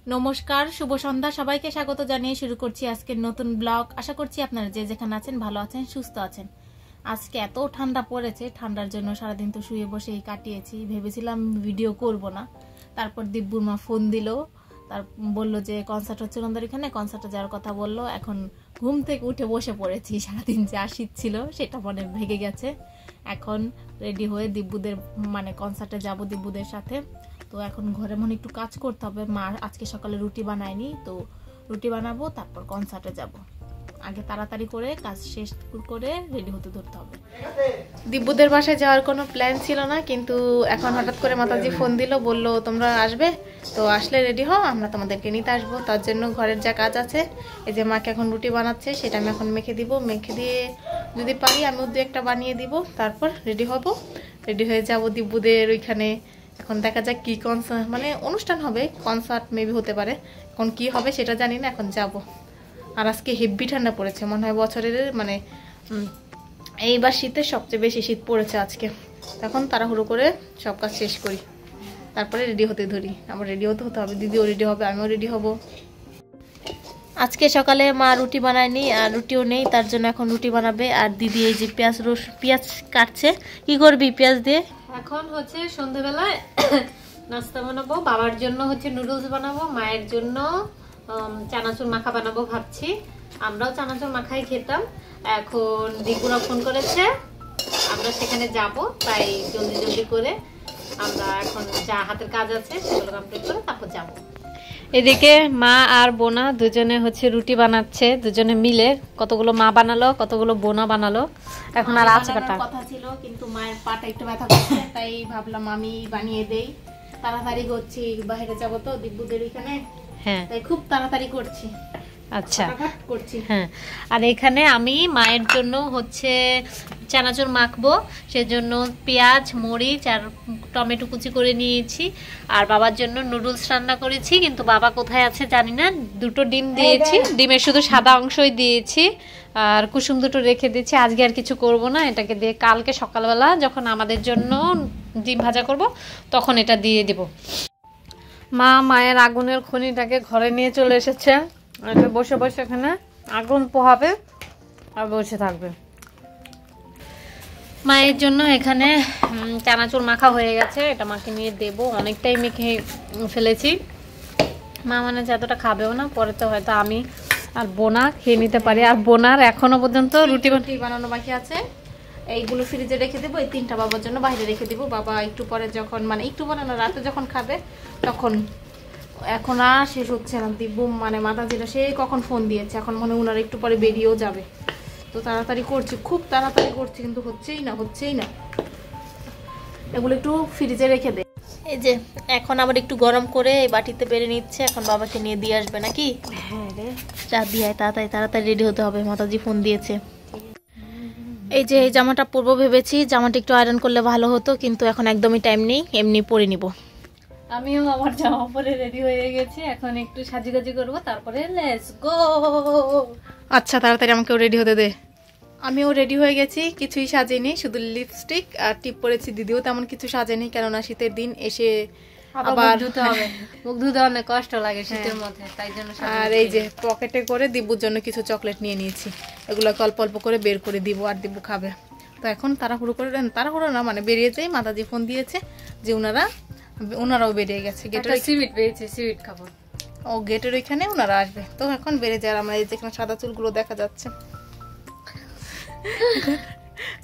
নমস্কার, শুভ সন্ধ্যা। সবাইকে স্বাগত জানিয়ে শুরু করছি আজকের নতুন ব্লগ। আশা করছি আপনারা যে যেখানে আছেন ভালো আছেন, সুস্থ আছেন। আজকে এত ঠান্ডা পড়েছে, ঠান্ডার জন্য সারাদিন তো শুয়ে বসেই কাটিয়েছি। ভেবেছিলাম ভিডিও করব না, তারপর দিব্যুর মা ফোন দিল, তার বলল যে কনসার্ট হচ্ছে আমাদের এখানে, কনসার্টে যাওয়ার কথা বললো। এখন ঘুম থেকে উঠে বসে পড়েছি। সারাদিন যা শীত ছিল সেটা মনে ভেঙে গেছে। এখন রেডি হয়ে দিব্যুদের মানে কনসার্টে যাব দিব্যুদের সাথে। তো এখন ঘরে মনে একটু কাজ করতে হবে। মা আজকে সকালে রুটি বানায়নি, তো রুটি বানাবো, তারপর কনসার্টে যাব। আগে তাড়াতাড়ি করে কাজ শেষ করে রেডি হতে ধরতে হবে। দিব্যুদের বাসায় যাওয়ার কোনো প্ল্যান ছিল না, কিন্তু এখন হঠাৎ করে মাতাজি ফোন দিল, বলল তোমরা আসবে, তো আসলে রেডি হও, আমরা তোমাদেরকে নিতে আসবো। তার জন্য ঘরের যা কাজ আছে, এই যে মাকে এখন রুটি বানাচ্ছে, সেটা আমি এখন মেখে দিব। মেখে দিয়ে যদি পারি আমিও দু একটা বানিয়ে দিব, তারপর রেডি হব। রেডি হয়ে যাব দিব্যুদের ওইখানে। এখন দেখা যাক কি কনসার্ট মানে অনুষ্ঠান হবে, কনসার্ট মেবি হতে পারে। এখন কি হবে সেটা জানি না, এখন যাব। আর আজকে হেভি ঠান্ডা পড়েছে, মনে হয় বছরের মানে এইবার শীতে সবচেয়ে বেশি শীত পড়েছে আজকে। তখন তাড়াহুড়ো করে সব কাজ শেষ করি, তারপরে রেডি হতে ধরি। আমার রেডি হতে হবে, দিদিও রেডি হবে, আমিও রেডি হব। আজকে সকালে মা রুটি বানায়নি, আর রুটিও নেই, তার জন্য এখন রুটি বানাবে। আর দিদি এই যে পেঁয়াজ কাটছে। কি করবি পেঁয়াজ দিয়ে? এখন হচ্ছে সন্ধ্যাবেলায় নাস্তা বানাবো। বাবার জন্য হচ্ছে নুডলস বানাবো, মায়ের জন্য চানাচুর মাখা বানাবো ভাবছি। আমরাও চানাচুর মাখাই খেতাম। এখন দিগুরা ফোন করেছে, আমরা সেখানে যাব, তাই জলদি জলদি করে আমরা এখন যা হাতের কাজ আছে সেগুলো কমপ্লিট করে তারপর যাব। এদিকে মা আর বোনা দুজনে হচ্ছে রুটি বানাচ্ছে, দুজনে মিলে। কতগুলো মা বানালো, কতগুলো বোনা বানালো। এখন আর আছে কাটা কথা ছিল, কিন্তু মায়ের পাটা একটু ব্যথা করছে, তাই ভাবলাম আমি বানিয়ে দেই। তাড়াতাড়ি করছি, বাইরে যাব তো দিব্যুদের এখানে, হ্যাঁ, তাই খুব তাড়াতাড়ি করছি। আচ্ছা করছি, হ্যাঁ। আর এখানে আমি মায়ের জন্য হচ্ছে চানাচুর মাখবো, সেজন্য পেঁয়াজ, মরিচ আর টমেটো কুচি করে নিয়েছি। আর বাবার জন্য নুডলস রান্না করেছি, কিন্তু বাবা কোথায় আছে জানি না। দুটো ডিম দিয়েছি, ডিমের শুধু সাদা অংশই দিয়েছি, আর কুসুম দুটো রেখে দিয়েছি। আজকে আর কিছু করব না, এটাকে দিয়ে কালকে সকালবেলা যখন আমাদের জন্য ডিম ভাজা করব তখন এটা দিয়ে দেব। মা মায়ের আগুনের খনিটাকে ঘরে নিয়ে চলে এসেছে, বসে বসে এখানে আগুন পোহাবে আর বসে থাকবে। মায়ের জন্য এখানে চানাচুর মাখা হয়ে গেছে, এটা মাকে নিয়ে দেব। অনেকটাই মেখে ফেলেছি। মা মানে যতটা খাবেও না, পরে তো হয়তো আমি আর বোনা খেয়ে নিতে পারি। আর বোনার এখনো পর্যন্ত রুটি বানানো বাকি আছে, এইগুলো ফ্রিজে রেখে দেবো। এই তিনটা বাবার জন্য বাইরে রেখে দেবো। বাবা একটু পরে যখন মানে একটু পরে না, রাতে যখন খাবে তখন। এখন আর শেষ হচ্ছে না। দিব্যু মানে মাতাজিরা সে কখন ফোন দিয়েছে, এখন মনে হয় ওনারা একটু পরে বেরিয়েও যাবে। তো তাড়াতাড়ি করছি, খুব তাড়াতাড়ি করছি, কিন্তু হচ্ছেই না। এগুলো একটু ফ্রিজে রেখে দে। এই যে এখন আবার একটু গরম করে এই বাটিতে বেড়ে নিচ্ছে। এখন বাবাকে নিয়ে দিয়ে আসবে নাকি? হ্যাঁ রে, চা দিয়ে তাড়াতাড়ি রেডি হতে হবে, মাতাজি ফোন দিয়েছে। এই যে এই জামাটা পরবো ভেবেছি, জামাটা একটু আয়রন করলে ভালো হতো, কিন্তু এখন একদমই টাইম নেই, এমনি পরে নিব। আমিও আমার জামা পরে রেডি হয়ে গেছি, এখন একটু সাজিগাজি করবো, তারপরে লেটস গো। আচ্ছা, তাড়াতাড়ি আমাকেও রেডি হতে দে। আমিও রেডি হয়ে গেছি, কিছুই সাজিনি, শুধু লিপস্টিক আর টিপ পরেছি। দিদিও তেমন কিছু সাজেনি, কেননা শীতের দিন এসে আবার ধুতে হবে, মুখ ধুতে অনেক কষ্ট লাগে শীতের মধ্যে, তাই জন্য। আর এই যে পকেটে করে দিব্যুর জন্য কিছু চকলেট নিয়ে নিয়েছি, এগুলোকে অল্প অল্প করে বের করে দিব, আর দিব্যু খাবে। তো এখন তাড়াহুড়ো না মানে বেরিয়ে যাই। মাতাজি ফোন দিয়েছে যে ওনারাও বেরিয়ে গেছে। গেটের সিউইট পেয়েছে, সিউইট খাবো। ও গেটের ওইখানে ওনারা আসবে, তো এখন বেরিয়ে যায়। আমরা এই যেখানে সাদা চুলগুলো দেখা যাচ্ছে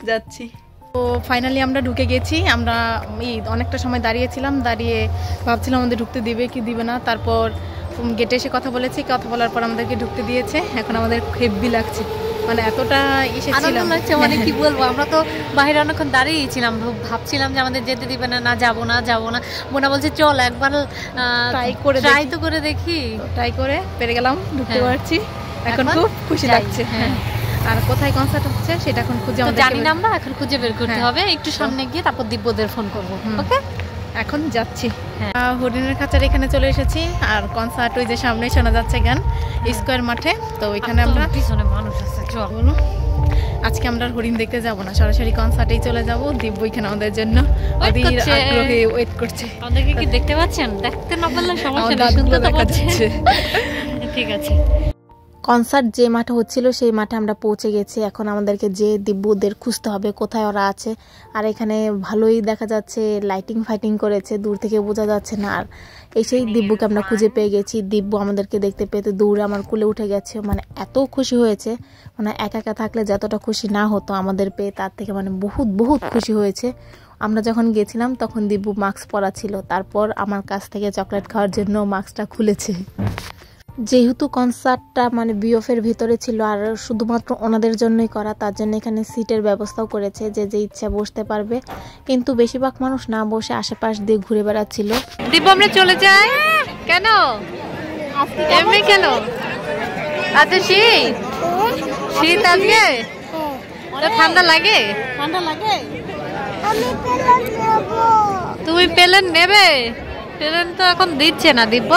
যাচ্ছি। তো ফাইনালি আমরা ঢুকে গেছি। আমরা অনেকটা সময় দাঁড়িয়েছিলাম, দাঁড়িয়ে ভাবছিলাম আমাদের ঢুকতে দিবে কি দিবে না। তারপর গেটে এসে কথা বলেছি, কথা বলার পর আমাদেরকে ঢুকতে দিয়েছে। এখন আমাদের হেব্বি লাগছে, মানে এতটা এসেছিলাম, মানে কি বলবো, আমরা তো বাইরে অনেকক্ষণ দাঁড়িয়েছিলাম, ভাবছিলাম যে আমাদের যেতে দিবে না, যাবো না। বোনা বলছে চল একবার ট্রাই তো করে দেখি। ট্রাই করে পেরে গেলাম, ঢুকতে পারছি। এখন খুব খুশি লাগছে। আর কোথায় কনসার্ট হচ্ছে সেটা এখন খুঁজে জানি না, আমরা এখন খুঁজে বের করতে হবে। একটু সামনে গিয়ে তারপর দিব্যদের ফোন করবো। ওকে, এখন যাচ্ছি। হরিণের খাঁচার এখানে চলে এসেছি। আর কনসার্ট ওই যে সামনে শোনা যাচ্ছে গান, স্কোয়ার মাঠে। তো ওইখানে আমরা পিছনে মানুষ আছে, চল। আজকে আমরা হরিণ দেখতে যাব না, সরাসরি কনসার্টেই চলে যাব। দিব্য এখানে আমাদের জন্য অধীর আগ্রহে ওয়েট করছে। আমাদেরকে কি দেখতে পাচ্ছেন? দেখতে না পারলে সমস্যা নেই, শুনতে তো পাচ্ছেন। ঠিক আছে। কনসার্ট যে মাঠে হচ্ছিল সেই মাঠে আমরা পৌঁছে গেছি। এখন আমাদেরকে যে দিব্যদের খুঁজতে হবে কোথায় ওরা আছে। আর এখানে ভালোই দেখা যাচ্ছে, লাইটিং ফাইটিং করেছে, দূর থেকে বোঝা যাচ্ছে না। আর এসেই দিব্যকে আমরা খুঁজে পেয়ে গেছি। দিব্য আমাদেরকে দেখতে পেতে দৌড়ে আমার কোলে উঠে গেছে। মানে এত খুশি হয়েছে, মানে একা একা থাকলে যতটা খুশি না হতো আমাদের পেয়ে, তার থেকে মানে বহুত বহুত খুশি হয়েছে। আমরা যখন গেছিলাম তখন দিব্য মাস্ক পরা ছিল, তারপর আমার কাছ থেকে চকলেট খাওয়ার জন্য মাস্কটা খুলেছে। যেহেতু কনসার্টটা মানে বিওফের ভিতরে ছিল আর শুধুমাত্র ওনাদের জন্যই করা, তার জন্য এখানে সিটের ব্যবস্থাও করেছে, যে যে ইচ্ছা বসতে পারবে। কিন্তু বেশিরভাগ মানুষ না বসে আশেপাশ দিয়ে ঘুরে বেড়াচ্ছিল। দিব্য আমরা চলে যাই কেন? এমনি কেন? আচ্ছা শীত আজকে তো ঠান্ডা লাগে? ঠান্ডা লাগে? তুমি প্লেন নেবে? প্লেন তো এখন দিচ্ছে না দিব্য।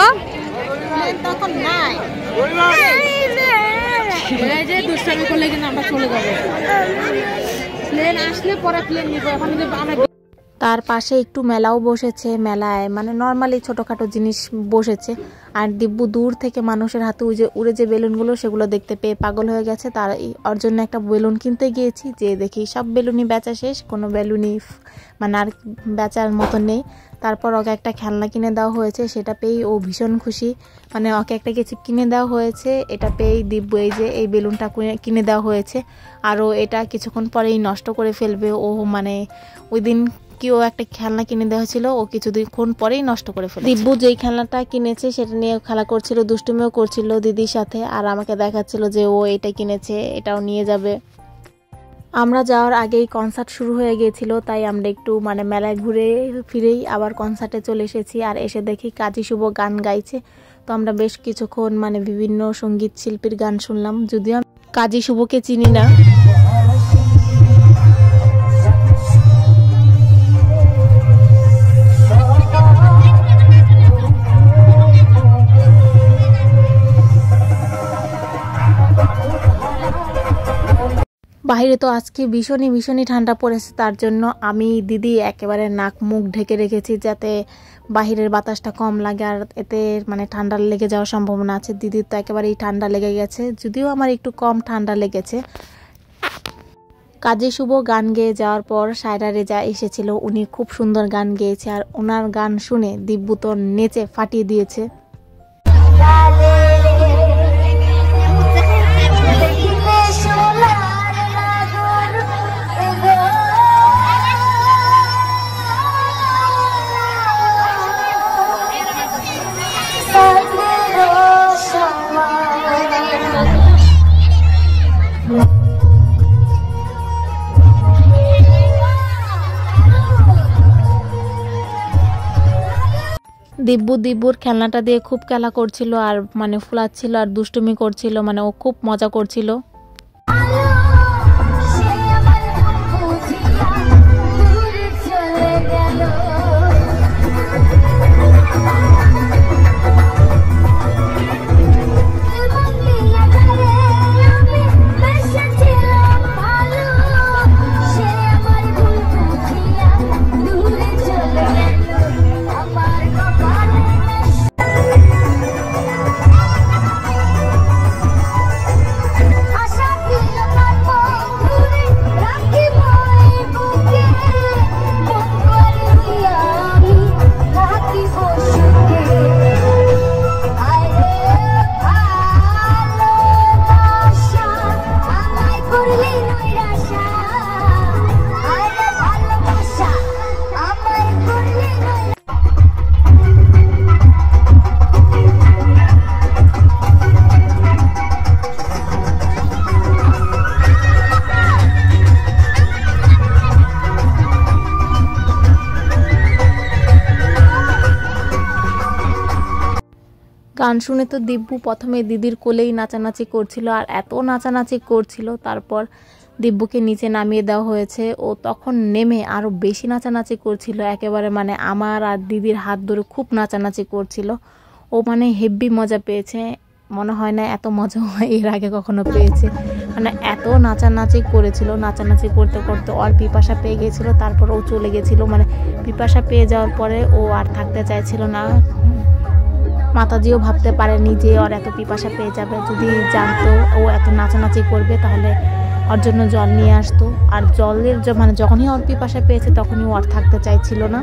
তখন নাই, এই যে দুষ্টামি করলে কিন্তু আমরা চলে যাবো। প্লেন আসলে পরে প্লেন নিব। এখন আমরা তার পাশে একটু মেলাও বসেছে। মেলায় মানে নর্মালি ছোটখাটো জিনিস বসেছে। আর দিব্য দূর থেকে মানুষের হাতে উড়ে যে বেলুনগুলো সেগুলো দেখতে পেয়ে পাগল হয়ে গেছে। তার ওর জন্য একটা বেলুন কিনতে গিয়েছি, যে দেখি সব বেলুনই বেচা শেষ, কোনো বেলুনই মানে আর বেচার মতো নেই। তারপর ওকে একটা খেলনা কিনে দেওয়া হয়েছে, সেটা পেয়েই ও ভীষণ খুশি। মানে ওকে একটা কিছু কিনে দেওয়া হয়েছে, এটা পেয়েই দিব্য এই যে এই বেলুনটা কিনে দেওয়া হয়েছে। আর ও এটা কিছুক্ষণ পরেই নষ্ট করে ফেলবে। ও মানে ওই দিন কি ও একটা খেলনা কিনে দেওয়া ছিল, ও কিছুক্ষণ পরেই নষ্ট করে ফেলে। দিব্য যেই খেলনাটা কিনেছে সেটা নিয়ে খেলা করছিল, দুষ্টুমিও করছিল দিদির সাথে। আর আমাকে দেখাচ্ছিল যে ও এটা কিনেছে, এটাও নিয়ে যাবে। আমরা যাওয়ার আগেই কনসার্ট শুরু হয়ে গিয়েছিল, তাই আমরা একটু মানে মেলায় ঘুরে ফিরেই আবার কনসার্টে চলে এসেছি। আর এসে দেখি কাজী শুভ গান গাইছে। তো আমরা বেশ কিছুক্ষণ মানে বিভিন্ন সঙ্গীত শিল্পীর গান শুনলাম, যদিও আমি কাজী শুভকে চিনি না। বাইরে তো আজকে ভীষণই ঠান্ডা পড়েছে, তার জন্য আমি দিদি একেবারে নাক মুখ ঢেকে রেখেছি, যাতে বাহিরের বাতাসটা কম লাগে আর এতে মানে ঠান্ডা লেগে যাওয়ার সম্ভাবনা আছে। দিদির তো একেবারেই ঠান্ডা লেগে গেছে, যদিও আমার একটু কম ঠান্ডা লেগেছে। কাজী শুভ গান গেয়ে যাওয়ার পর সায়রা রেজা এসেছিল, উনি খুব সুন্দর গান গেয়েছে। আর ওনার গান শুনে দিব্য তো নেচে ফাটিয়ে দিয়েছে। দিব্যুর খেলনাটা দিয়ে খুব খেলা করছিল আর মানে ফুলাচ্ছিল আর দুষ্টুমি করছিল, মানে ও খুব মজা করছিল। গান শুনে তো দিব্যু প্রথমে দিদির কোলেই নাচানাচি করছিল, আর এত নাচানাচি করছিল। তারপর দিব্যুকে নিচে নামিয়ে দেওয়া হয়েছে, ও তখন নেমে আরও বেশি নাচানাচি করছিল, একেবারে মানে আমার আর দিদির হাত ধরে খুব নাচানাচি করছিল। ও মানে হেব্বি মজা পেয়েছে। মনে হয় না এত মজা এর আগে কখনো পেয়েছে। মানে এত নাচানাচি করেছিল, নাচানাচি করতে করতে ওর পিপাসা পেয়ে গেছিল, তারপর ও চলে গেছিল। মানে পিপাসা পেয়ে যাওয়ার পরে ও আর থাকতে চাইছিল না। মাতাজিও ভাবতে পারেনি যে ওর এত পিপাসা পেয়ে যাবে। যদি জানতো ও এত নাচানাচি করবে তাহলে ওর জন্য জল নিয়ে আসতো। আর জলের মানে যখনই ওর পিপাসা পেয়েছে তখনই ও আর থাকতে চাইছিল না।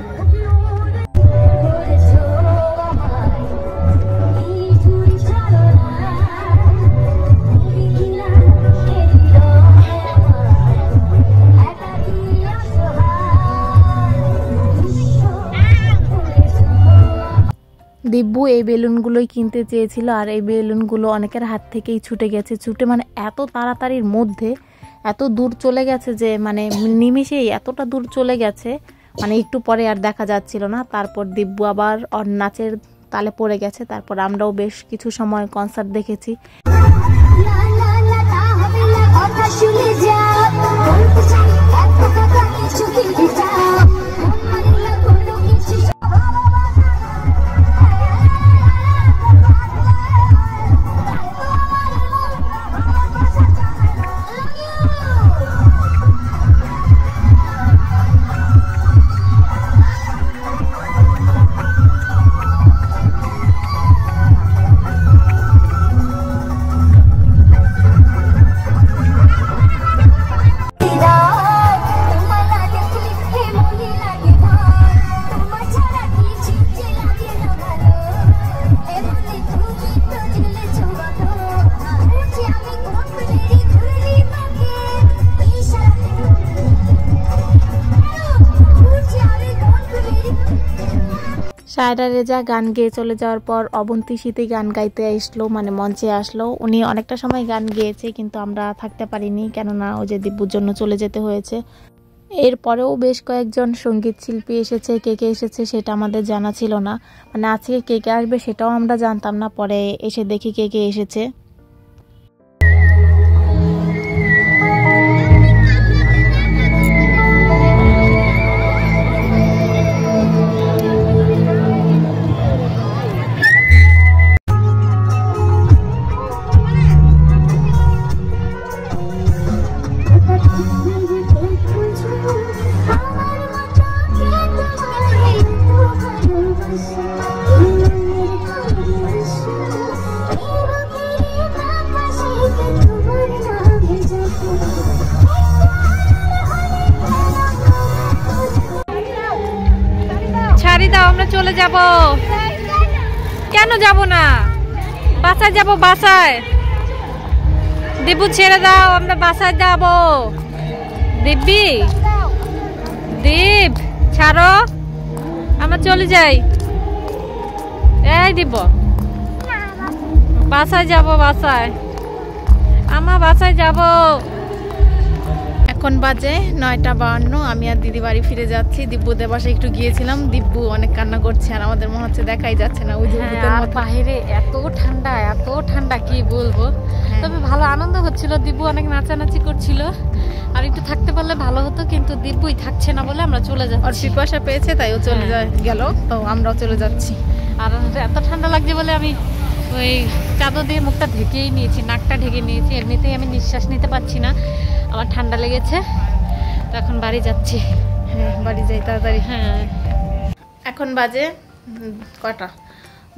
দিব্যু এই বেলুনগুলোই কিনতে চেয়েছিল, আর এই বেলুনগুলো অনেকের হাত থেকেই ছুটে গেছে। ছুটে মানে এত তাড়াতাড়ির মধ্যে এত দূর চলে গেছে যে মানে নিমিষেই এতটা দূর চলে গেছে, মানে একটু পরে আর দেখা যাচ্ছিল না। তারপর দিব্যু আবার ওর নাচের তালে পড়ে গেছে। তারপর আমরাও বেশ কিছু সময় কনসার্ট দেখেছি। সায়রা রেজা গান গেয়ে চলে যাওয়ার পর অবন্তী শীতে গান গাইতে আসলো, মানে মঞ্চে আসলো। উনি অনেকটা সময় গান গেয়েছে, কিন্তু আমরা থাকতে পারিনি, কেননা ও যে দিব্যুর জন্য চলে যেতে হয়েছে। এরপরেও বেশ কয়েকজন সঙ্গীত শিল্পী এসেছে। কে কে এসেছে সেটা আমাদের জানা ছিল না, মানে আজকে কে কে আসবে সেটাও আমরা জানতাম না। পরে এসে দেখি কে কে এসেছে। আমরা চলে যাব। কেন যাব না? বাসায় যাব, বাসায়। দিব্যু ছেড়ে দাও, আমরা বাসায় যাব। দিব্যি, দীপ ছাড়ো, আমরা চলে যাই। এই দিব, বাসায় যাব, বাসায়, আমার বাসায় যাব। এখন বাজে 9:52। আমি আর দিদি বাড়ি ফিরে যাচ্ছি। দিব্যুদের বাসায় একটু গিয়েছিলাম। দিব্যু অনেক কান্না করছে, আর আমাদের মনে হচ্ছে দেখাই যাচ্ছে না। ওই বাইরে এত ঠান্ডা, এত ঠান্ডা, কি বলবো। তবে ভালো আনন্দ হচ্ছিল, দিব্যু অনেক নাচানাচি করছিল। আর একটু থাকতে পারলে ভালো হতো, কিন্তু দিব্যুই থাকছে না বলে আমরা চলে যাচ্ছি। আর পিপাসা পেয়েছে তাই ও চলে গেল, তো আমরাও চলে যাচ্ছি। আর এত ঠান্ডা লাগছে বলে আমি ওই চাদর দিয়ে মুখটা ঢেকেই নিয়েছি, নাকটা ঢেকে নিয়েছি। এমনিতেই আমি নিঃশ্বাস নিতে পারছি না, আমার ঠান্ডা লেগেছে। তো এখন বাড়ি যাচ্ছি। হ্যাঁ, বাড়ি যাই তাড়াতাড়ি। হ্যাঁ, এখন বাজে কটা?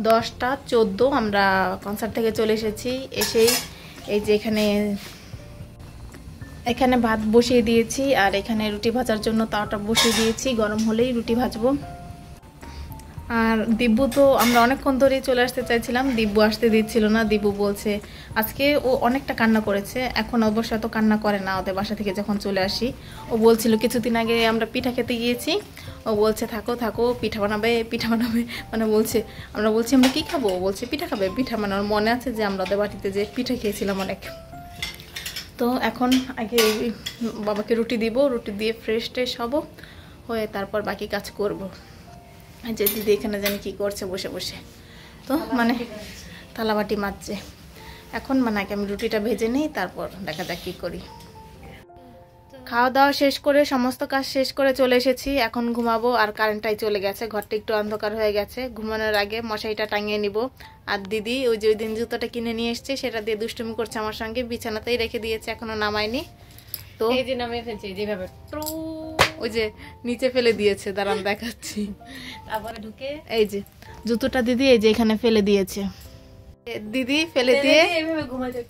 10:14। আমরা কনসার্ট থেকে চলে এসেছি। এসেই এই যে এখানে ভাত বসিয়ে দিয়েছি, আর এখানে রুটি ভাজার জন্য তাওয়াটা বসিয়ে দিয়েছি। গরম হলেই রুটি ভাজবো। আর দিব্যু তো আমরা অনেকক্ষণ ধরেই চলে আসতে চাইছিলাম, দিব্যু আসতে দিচ্ছিল না। দিব্যু বলছে আজকে ও অনেকটা কান্না করেছে। এখন অবশ্য এত কান্না করে না ওদের বাসা থেকে যখন চলে আসি। ও বলছিল কিছুদিন আগে আমরা পিঠা খেতে গিয়েছি, ও বলছে থাকো থাকো, পিঠা বানাবে, পিঠা বানাবে। মানে বলছে, আমরা বলছি আমরা কি খাবো? ও বলছে পিঠা খাবে, পিঠা। মানে ওর মনে আছে যে আমরা ওদের বাড়িতে যে পিঠা খেয়েছিলাম অনেক। তো এখন আগে বাবাকে রুটি দিব, রুটি দিয়ে ফ্রেশ ট্রেশ হবো, হয়ে তারপর বাকি কাজ করব। যে দিদি এখানে জানি কি করছে বসে বসে, তো মানে থালাবাটি মাজছে এখন। মানে আগে আমি রুটিটা ভেজে নিই, তারপর দেখা যাক কি করি। খাওয়া দাওয়া শেষ করে সমস্ত কাজ শেষ করে চলে এসেছি, এখন ঘুমাবো। আর কারেন্টটাই চলে গেছে, ঘরটা একটু অন্ধকার হয়ে গেছে। ঘুমানোর আগে মশারিটা টাঙিয়ে নিব। আর দিদি ওই যে ওই দিন জুতোটা কিনে নিয়ে এসছে, সেটা দিয়ে দুষ্টুমি করছে আমার সঙ্গে, বিছানাতেই রেখে দিয়েছে, এখনো নামায়নি। তো এই যে নামিয়ে ফেলছি যেভাবে ওই যে নিচে ফেলে দিয়েছে, দাঁড়ান দেখাচ্ছি। তারপরে ঢুকে এই যে জুতোটা দিদি এই যে এখানে ফেলে দিয়েছে, দিদি ফেলে দিয়ে এইভাবে ঘুমাতে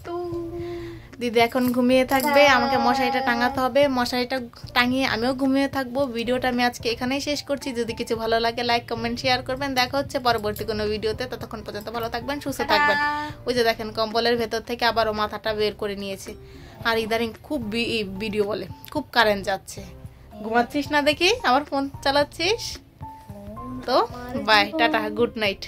দিদি এখন ঘুমিয়ে থাকবে। আমাকে মশারিটা টাঙাতে হবে, মশারিটা টাঙিয়ে আমিও ঘুমিয়ে থাকবো। ভিডিওটা আমি আজকে এখানেই শেষ করছি। যদি কিছু ভালো লাগে লাইক কমেন্ট শেয়ার করবেন। দেখা হচ্ছে পরবর্তী কোনো ভিডিওতে, ততক্ষণ পর্যন্ত ভালো থাকবেন, সুস্থ থাকবেন। ওই যে দেখেন কম্বলের ভেতর থেকে আবারও মাথাটা বের করে নিয়েছে। আর ইদানিং খুব ভিডিও বলে, খুব কারেন্ট যাচ্ছে। ঘুমাচ্ছিস না দেখি, আবার ফোন চালাচ্ছিস। তো বাই, টাটা, গুড নাইট।